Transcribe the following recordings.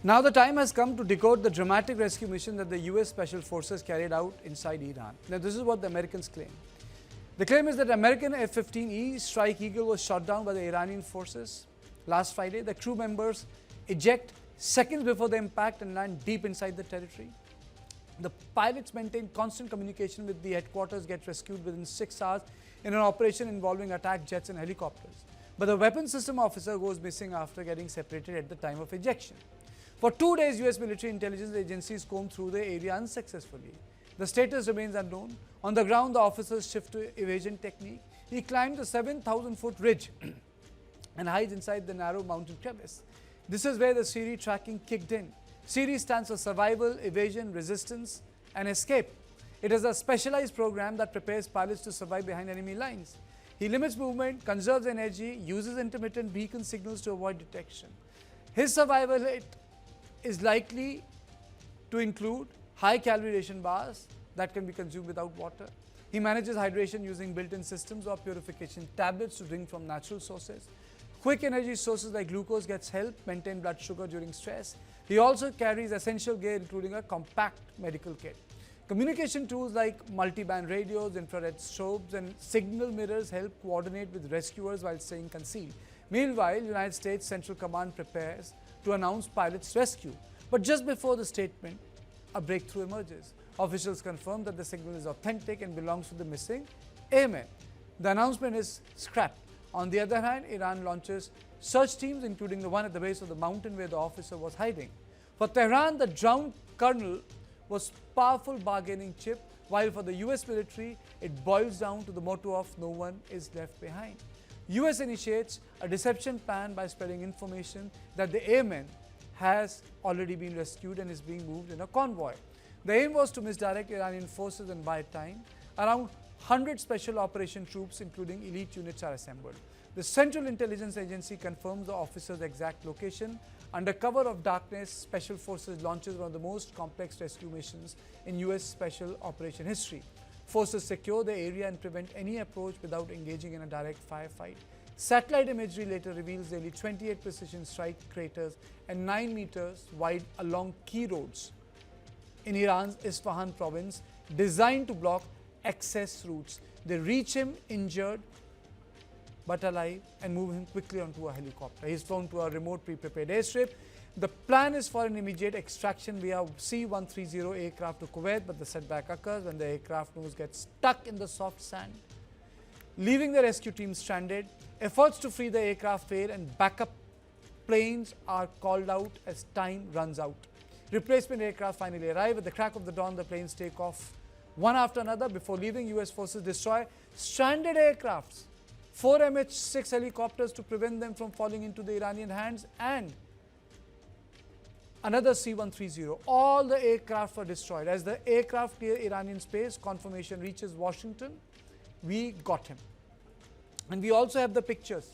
Now the time has come to decode the dramatic rescue mission that the US Special Forces carried out inside Iran. Now this is what the Americans claim. The claim is that American F-15E Strike Eagle was shot down by the Iranian forces last Friday. The crew members eject seconds before the impact and land deep inside the territory. The pilots maintain constant communication with the headquarters, get rescued within 6 hours in an operation involving attack jets and helicopters. But the weapons system officer goes missing after getting separated at the time of ejection. For 2 days, US military intelligence agencies combed through the area unsuccessfully. The status remains unknown. On the ground, the officers shift to evasion technique. He climbed the 7,000-foot ridge and hides inside the narrow mountain crevice. This is where the Siri tracking kicked in. Siri stands for survival, evasion, resistance, and escape. It is a specialized program that prepares pilots to survive behind enemy lines. He limits movement, conserves energy, uses intermittent beacon signals to avoid detection. His survival rate is likely to include high-calorie ration bars that can be consumed without water. He manages hydration using built-in systems or purification tablets to drink from natural sources. Quick energy sources like glucose gets help maintain blood sugar during stress. He also carries essential gear including a compact medical kit. Communication tools like multi-band radios, infrared strobes, and signal mirrors help coordinate with rescuers while staying concealed. Meanwhile, United States Central Command prepares to announce pilots' rescue. But just before the statement, a breakthrough emerges. Officials confirm that the signal is authentic and belongs to the missing Airman. The announcement is scrapped. On the other hand, Iran launches search teams, including the one at the base of the mountain where the officer was hiding. For Tehran, the drowned colonel was powerful bargaining chip, while for the US military, it boils down to the motto of no one is left behind. US initiates a deception plan by spreading information that the Airman has already been rescued and is being moved in a convoy. The aim was to misdirect Iranian forces and buy time. Around 100 special operation troops, including elite units, are assembled. The Central Intelligence Agency confirms the officer's exact location. Under cover of darkness, Special Forces launches one of the most complex rescue missions in US special operation history. Forces secure the area and prevent any approach without engaging in a direct firefight. Satellite imagery later reveals nearly 28 precision strike craters and 9 meters wide along key roads in Iran's Isfahan province, designed to block access routes. They reach him injured but alive and move him quickly onto a helicopter. He is flown to a remote pre-prepared airstrip. The plan is for an immediate extraction via C-130 aircraft to Kuwait, but the setback occurs when the aircraft nose gets stuck in the soft sand, leaving the rescue team stranded. Efforts to free the aircraft fail and backup planes are called out as time runs out. Replacement aircraft finally arrive. At the crack of the dawn, the planes take off one after another. Before leaving, US forces destroy stranded aircrafts, 4 MH-6 helicopters to prevent them from falling into the Iranian hands, and another C-130. All the aircraft were destroyed. As the aircraft clear Iranian space, confirmation reaches Washington. We got him. And we also have the pictures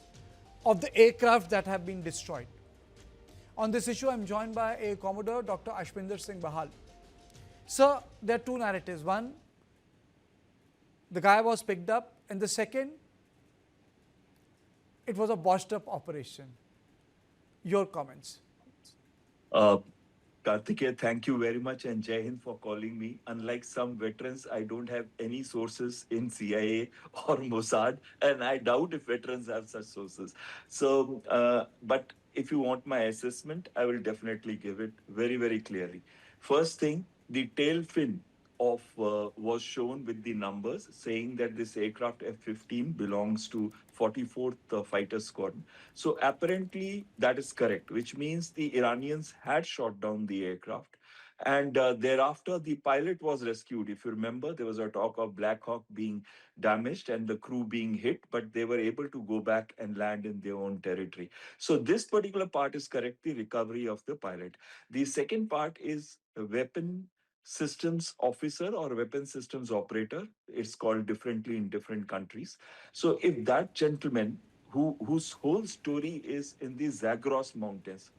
of the aircraft that have been destroyed. On this issue, I'm joined by Air Commodore Dr. Ashwinder Singh Bahal. Sir, there are two narratives. One, the guy was picked up, and the second, it was a botched up operation. Your comments. Karthikeya, thank you very much, and Jai Hind for calling me. Unlike some veterans, I don't have any sources in CIA or Mossad, and I doubt if veterans have such sources. So, but if you want my assessment, I will definitely give it very, very clearly. First thing, the tail fin of was shown with the numbers saying that this aircraft F-15 belongs to 44th Fighter Squadron. So apparently that is correct, which means the Iranians had shot down the aircraft. And thereafter, the pilot was rescued. If you remember, there was a talk of Black Hawk being damaged and the crew being hit, but they were able to go back and land in their own territory. So this particular part is correct, the recovery of the pilot. The second part is a weapon systems officer or weapon systems operator. It's called differently in different countries. So if that gentleman whose whole story is in the Zagros Mountains.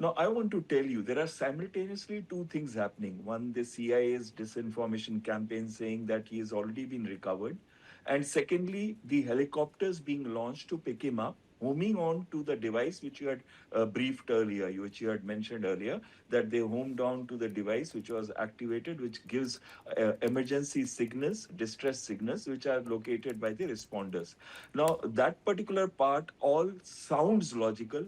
Now, I want to tell you, there are simultaneously two things happening. One, the CIA's disinformation campaign saying that he has already been recovered. And secondly, the helicopters being launched to pick him up homing on to the device which you had briefed earlier, which you had mentioned earlier, that they homed on to the device which was activated, which gives emergency signals, distress signals, which are located by the responders. Now, that particular part all sounds logical.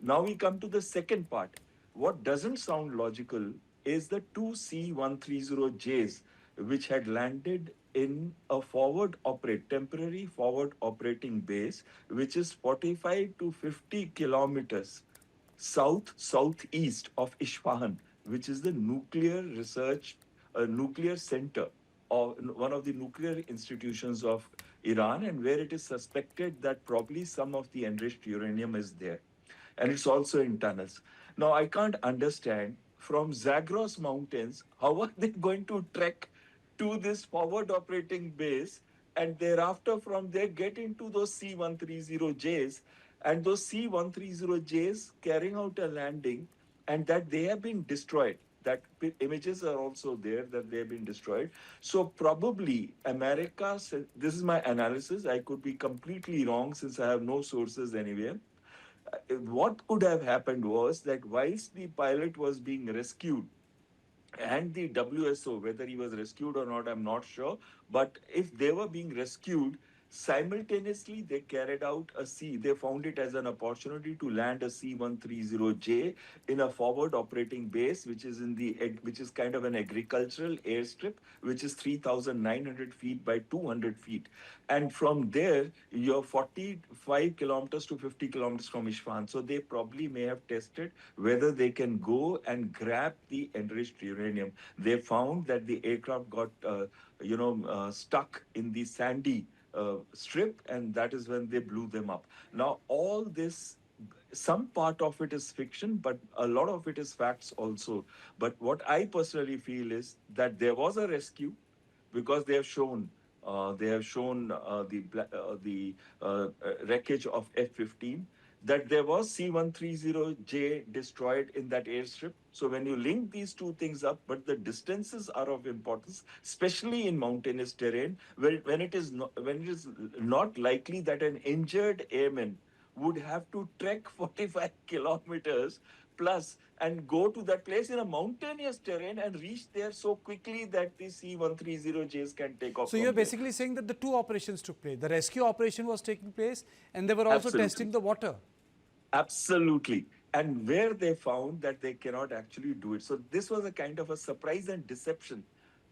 Now we come to the second part. What doesn't sound logical is the two C-130Js, which had landed in a temporary forward operating base, which is 45 to 50 kilometers southeast of Isfahan, which is the nuclear center, or one of the nuclear institutions of Iran, and where it is suspected that probably some of the enriched uranium is there, and it's also in tunnels. Now, I can't understand from Zagros Mountains how are they going to trek to this forward operating base, and thereafter from there get into those C-130Js, and those C-130Js carrying out a landing, and that they have been destroyed. That images are also there that they have been destroyed. So probably America, this is my analysis, I could be completely wrong since I have no sources anywhere. What could have happened was that whilst the pilot was being rescued, and the WSO, whether he was rescued or not, I'm not sure. But if they were being rescued, simultaneously they carried out they found it as an opportunity to land a C-130J in a forward operating base, which is kind of an agricultural airstrip, which is 3,900 feet by 200 feet. And from there, you're 45 kilometers to 50 kilometers from Isfahan. So they probably may have tested whether they can go and grab the enriched uranium. They found that the aircraft got, stuck in the sandy strip, and that is when they blew them up. Now, all this, some part of it is fiction, but a lot of it is facts also. But what I personally feel is that there was a rescue, because they have shown the wreckage of F-15, that there was C-130J destroyed in that airstrip. So when you link these two things up, but the distances are of importance, especially in mountainous terrain, when it is not likely that an injured airman would have to trek 45 kilometers plus and go to that place in a mountainous terrain and reach there so quickly that the C-130Js can take off So from you're there. basically saying that the two operations took place. The rescue operation was taking place, and they were also Absolutely. testing the water. Absolutely. And where they found that they cannot actually do it. So this was a kind of a surprise and deception.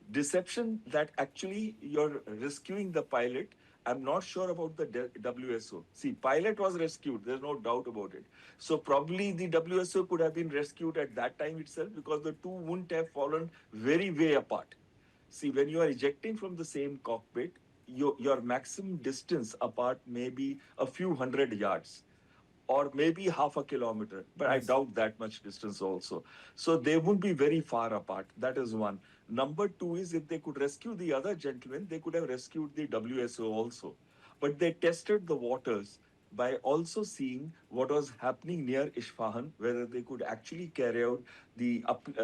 Deception that actually you're rescuing the pilot. I'm not sure about the WSO. See, pilot was rescued. There's no doubt about it. So probably the WSO could have been rescued at that time itself, because the two wouldn't have fallen very way apart. See, when you are ejecting from the same cockpit, your maximum distance apart may be a few hundred yards, or maybe half a kilometer, but I Yes. doubt that much distance also. So they won't be very far apart. That is one. Number two is, if they could rescue the other gentleman, they could have rescued the WSO also. But they tested the waters by also seeing what was happening near Isfahan, whether they could actually carry out the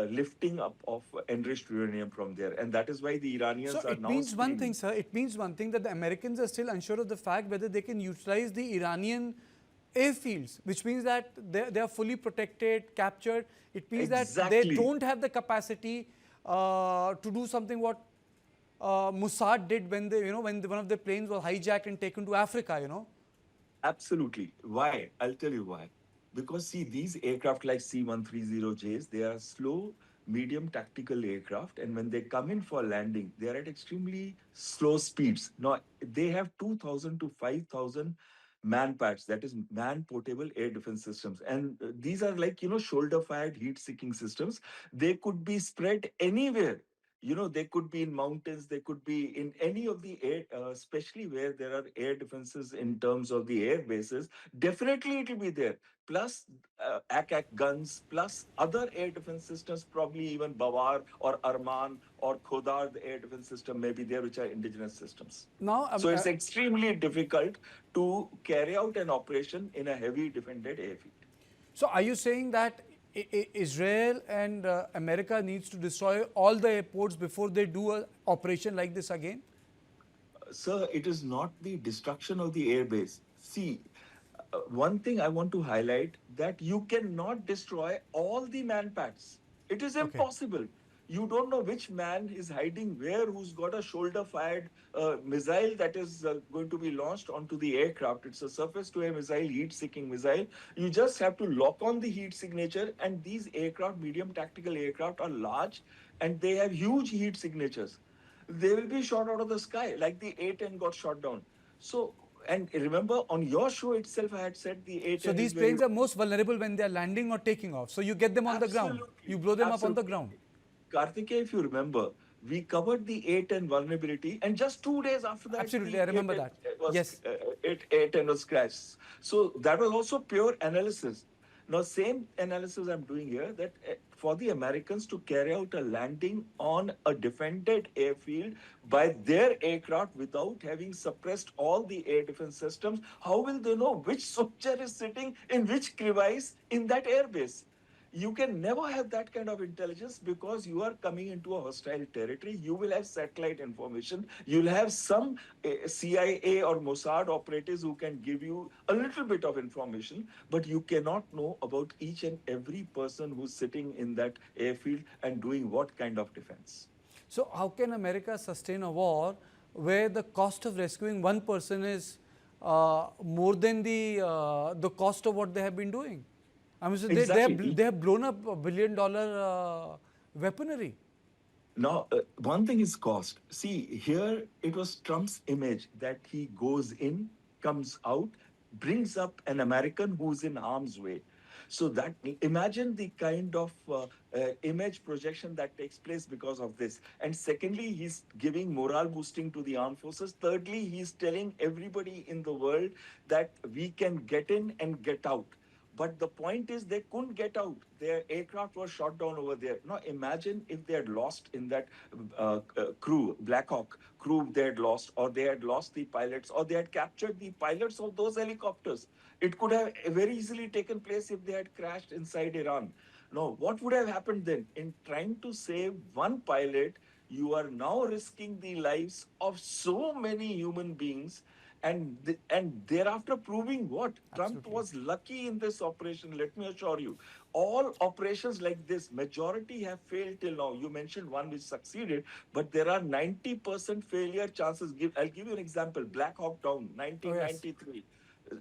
lifting up of enriched uranium from there. And that is why the So Iranians are it now means one thing, screaming. sir. It means one thing, that the Americans are still unsure of the fact whether they can utilize the Iranian airfields, which means that they are fully protected, captured. It means that they Exactly. don't have the capacity to do something what Mossad did when one of their planes was hijacked and taken to Africa. Absolutely. Why? I'll tell you why. Because see, these aircraft like C-130Js, they are slow, medium tactical aircraft, and when they come in for landing, they are at extremely slow speeds. Now, they have 2,000 to 5,000 man-pads, that is man-portable air defense systems. And these are like, shoulder-fired heat-seeking systems. They could be spread anywhere. They could be in mountains, they could be in any of the air, especially where there are air defenses in terms of the air bases. Definitely it will be there. Plus ACAC guns, plus other air defense systems, probably even Bawar or Arman or Khodar, the air defense system may be there, which are indigenous systems. Now, So it's extremely difficult to carry out an operation in a heavy defended airfield. so are you saying that Israel and America needs to destroy all the airports before they do an operation like this again? Sir, it is not the destruction of the airbase. See, one thing I want to highlight that you cannot destroy all the man packs. It is Okay. impossible. You don't know which man is hiding where, who's got a shoulder fired missile that is going to be launched onto the aircraft. It's a surface to air missile, heat seeking missile. You just have to lock on the heat signature, and these aircraft, medium tactical aircraft, are large and they have huge heat signatures. They will be shot out of the sky like the A-10 got shot down. So, and remember on your show itself, I had said the So A-10 is these very planes are most vulnerable when they are landing or taking off. So you get them on the ground. absolutely, You blow them up on the absolutely. ground. Karthikeya, if you remember, we covered the A-10 vulnerability, and just 2 days after that, Absolutely, I the remember A-10 that. was Yes. A-10 was crashed. So that was also pure analysis. Now, same analysis I'm doing here, that for the Americans to carry out a landing on a defended airfield by their aircraft without having suppressed all the air defense systems, how will they know which soldier is sitting in which crevice in that airbase? You can never have that kind of intelligence because you are coming into a hostile territory. You will have satellite information. You'll have some CIA or Mossad operatives who can give you a little bit of information, but you cannot know about each and every person who's sitting in that airfield and doing what kind of defense. So how can America sustain a war where the cost of rescuing one person is more than the cost of what they have been doing? I mean, so Exactly. they have blown up $1 billion weaponry. Now, one thing is cost. See, here it was Trump's image that he goes in, comes out, brings up an American who's in harm's way. So that imagine the kind of image projection that takes place because of this. And secondly, he's giving morale boosting to the armed forces. Thirdly, he's telling everybody in the world that we can get in and get out. But the point is, they couldn't get out. Their aircraft was shot down over there. Now, imagine if they had lost in that crew, Black Hawk crew, they had lost, or they had lost the pilots, or they had captured the pilots of those helicopters. It could have very easily taken place if they had crashed inside Iran. Now, what would have happened then? In trying to save one pilot, you are now risking the lives of so many human beings, and thereafter proving what Trump Absolutely. was lucky in this operation. Let me assure you, all operations like this, majority have failed till now. You mentioned one which succeeded, but there are 90% failure chances. I'll give you an example. Black Hawk Down, Oh, yes. 1993.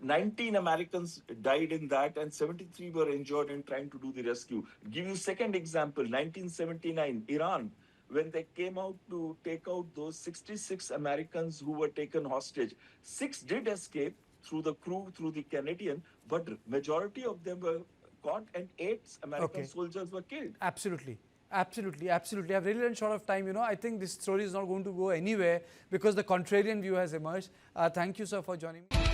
19 Americans died in that, and 73 were injured in trying to do the rescue. Give you second example, 1979, Iran, when they came out to take out those 66 Americans who were taken hostage. 6 did escape through the crew, through the Canadian, but majority of them were caught, and 8 American Okay. soldiers were killed. Absolutely. Absolutely, absolutely. I've really run short of time. I think this story is not going to go anywhere because the contrarian view has emerged. Thank you, sir, for joining me.